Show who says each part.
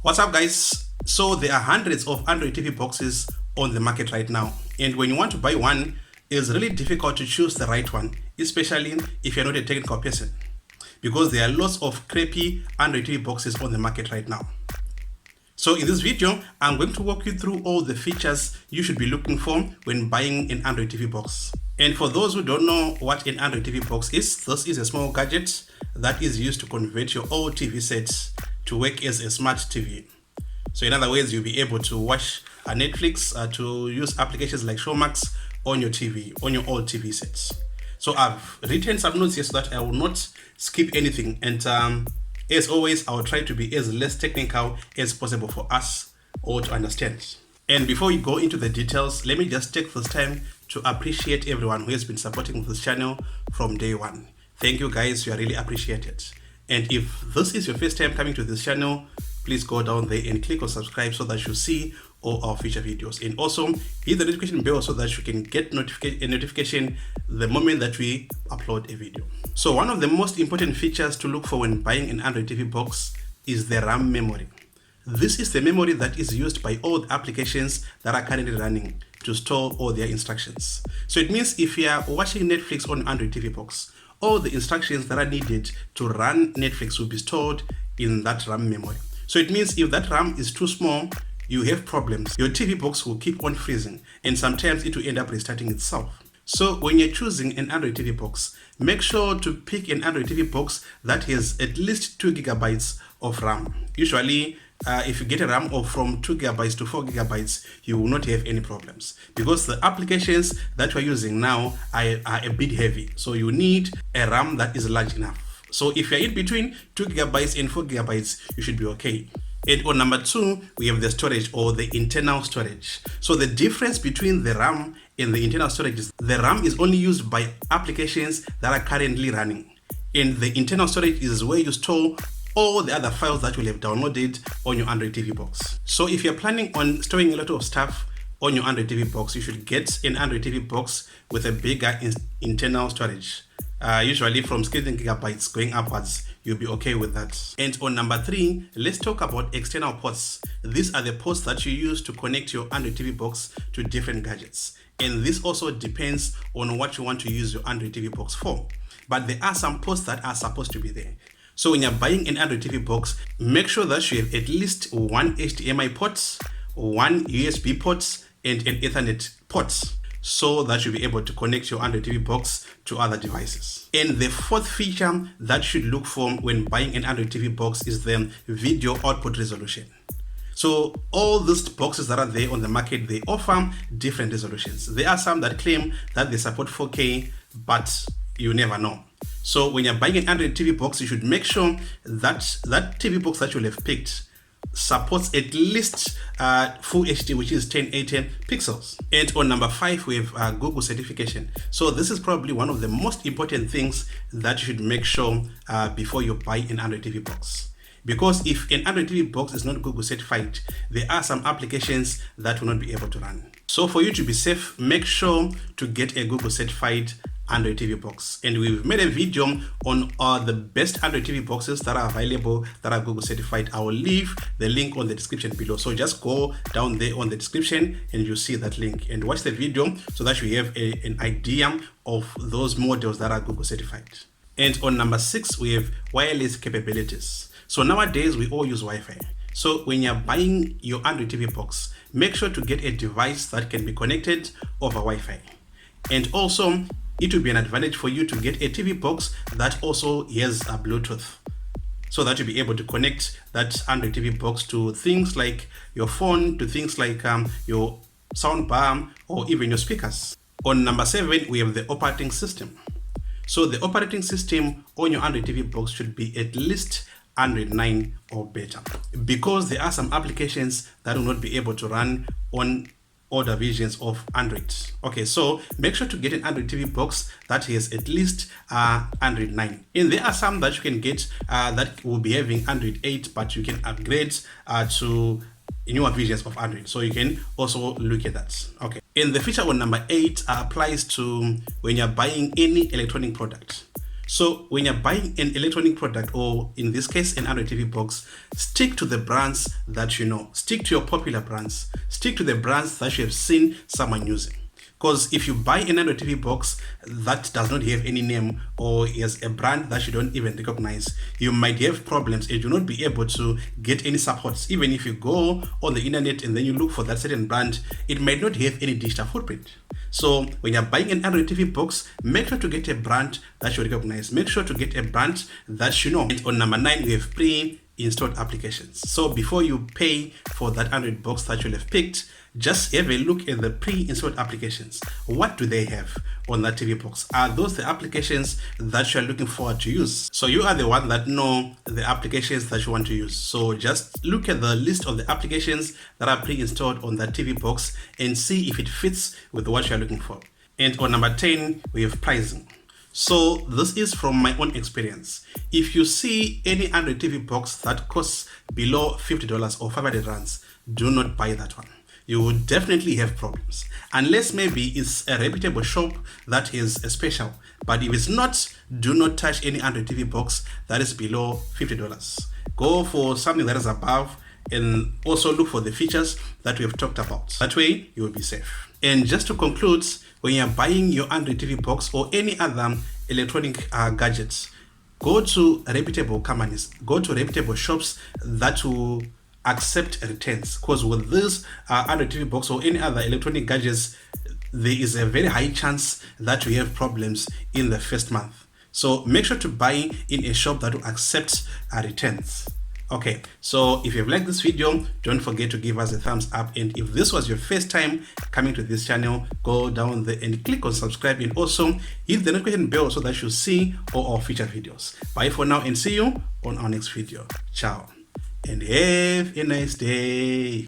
Speaker 1: What's up, guys? So there are hundreds of Android TV boxes on the market right now, and when you want to buy one, it's really difficult to choose the right one, especially if you're not a technical person, because there are lots of crappy Android TV boxes on the market right now. So in this video, I'm going to walk you through all the features you should be looking for when buying an Android TV box. And for those who don't know what an Android TV box is, this is a small gadget that is used to convert your old TV sets to work as a smart TV. So in other words, you'll be able to watch Netflix, to use applications like Showmax on your TV, on your old TV sets. So I've written some notes here so that I will not skip anything. And as always, I will try to be as less technical as possible for us all to understand. And before we go into the details, let me just take this time to appreciate everyone who has been supporting this channel from day one. Thank you, guys. You are really appreciated. And if this is your first time coming to this channel, please go down there and click on subscribe so that you see all our future videos. And also hit the notification bell so that you can get a notification the moment that we upload a video. So one of the most important features to look for when buying an Android TV box is the RAM memory. This is the memory that is used by all the applications that are currently running to store all their instructions. So it means if you are watching Netflix on Android TV box, all the instructions that are needed to run Netflix will be stored in that RAM memory. So it means if that RAM is too small, you have problems. Your TV box will keep on freezing, and sometimes it will end up restarting itself. So when you're choosing an Android TV box, make sure to pick an Android TV box that has at least 2 GB of RAM. Usually, if you get a RAM of from 2 GB to 4 GB, you will not have any problems, because the applications that we're using now are a bit heavy. So you need a RAM that is large enough. So if you're in between 2 GB and 4 GB, you should be okay. And on number 2, we have the storage, or the internal storage. So the difference between the RAM and the internal storage is the RAM is only used by applications that are currently running, and the internal storage is where you store all the other files that you will have downloaded on your Android TV box. So if you're planning on storing a lot of stuff on your Android TV box, you should get an Android TV box with a bigger internal storage. Usually from 16 GB going upwards, you'll be okay with that. And on number 3, let's talk about external ports. These are the ports that you use to connect your Android TV box to different gadgets. And this also depends on what you want to use your Android TV box for. But there are some ports that are supposed to be there. So when you're buying an Android TV box, make sure that you have at least one HDMI port, one USB port, and an Ethernet port, so that you'll be able to connect your Android TV box to other devices. And the 4th feature that you should look for when buying an Android TV box is the video output resolution. So all these boxes that are there on the market, they offer different resolutions. There are some that claim that they support 4K, but you never know. So when you're buying an Android TV box, you should make sure that that TV box that you'll have picked supports at least full HD, which is 1080 pixels. And on number 5, we have Google certification. So this is probably one of the most important things that you should make sure before you buy an Android TV box. Because if an Android TV box is not Google certified, there are some applications that will not be able to run. So for you to be safe, make sure to get a Google certified Android TV box. And we've made a video on the best Android TV boxes that are available that are Google certified. I will leave the link on the description below. So just go down there on the description and you'll see that link and watch the video so that you have an idea of those models that are Google certified. And on number 6, we have wireless capabilities. So nowadays we all use Wi-Fi. So when you're buying your Android TV box, make sure to get a device that can be connected over Wi-Fi. And also, it will be an advantage for you to get a TV box that also has a Bluetooth, so that you'll be able to connect that Android TV box to things like your phone, to things like your sound bar, or even your speakers. On number 7, we have the operating system. So the operating system on your Android TV box should be at least Android 9 or better, because there are some applications that will not be able to run on older versions of Android. Okay, so make sure to get an Android TV box that has at least Android 9. And there are some that you can get that will be having Android 8, but you can upgrade to newer versions of Android. So you can also look at that. Okay. And the feature on number 8 applies to when you're buying any electronic product. So when you're buying an electronic product, or in this case an Android TV box, stick to the brands that you know. Stick to your popular brands. Stick to the brands that you have seen someone using. Because if you buy an Android TV box that does not have any name, or is a brand that you don't even recognize, you might have problems and you will not be able to get any supports. Even if you go on the internet and then you look for that certain brand, it might not have any digital footprint. So when you're buying an Android TV box, make sure to get a brand that you recognize. Make sure to get a brand that you know. And on number 9, we have pre-installed applications. So before you pay for that Android box that you'll have picked, just have a look at the pre-installed applications. What do they have on that TV box? Are those the applications that you're looking forward to use? So you are the one that know the applications that you want to use. So just look at the list of the applications that are pre-installed on that TV box and see if it fits with what you're looking for. And on number 10, we have pricing. So this is from my own experience. If you see any Android TV box that costs below $50 or 500 rands, do not buy that one. You will definitely have problems, unless maybe it's a reputable shop that is a special. But if it's not, do not touch any Android TV box that is below $50. Go for something that is above, and also look for the features that we have talked about. That way you will be safe. And just to conclude, when you're buying your Android TV box or any other electronic gadgets, go to reputable companies, go to reputable shops that will accept returns. Because with this Android TV box or any other electronic gadgets, there is a very high chance that you have problems in the first month. So make sure to buy in a shop that will accept returns. Okay, so if you've liked this video, don't forget to give us a thumbs up. And if this was your first time coming to this channel, go down there and click on subscribe, and also hit the notification bell so that you see all our future videos. Bye for now, and see you on our next video. Ciao, and have a nice day.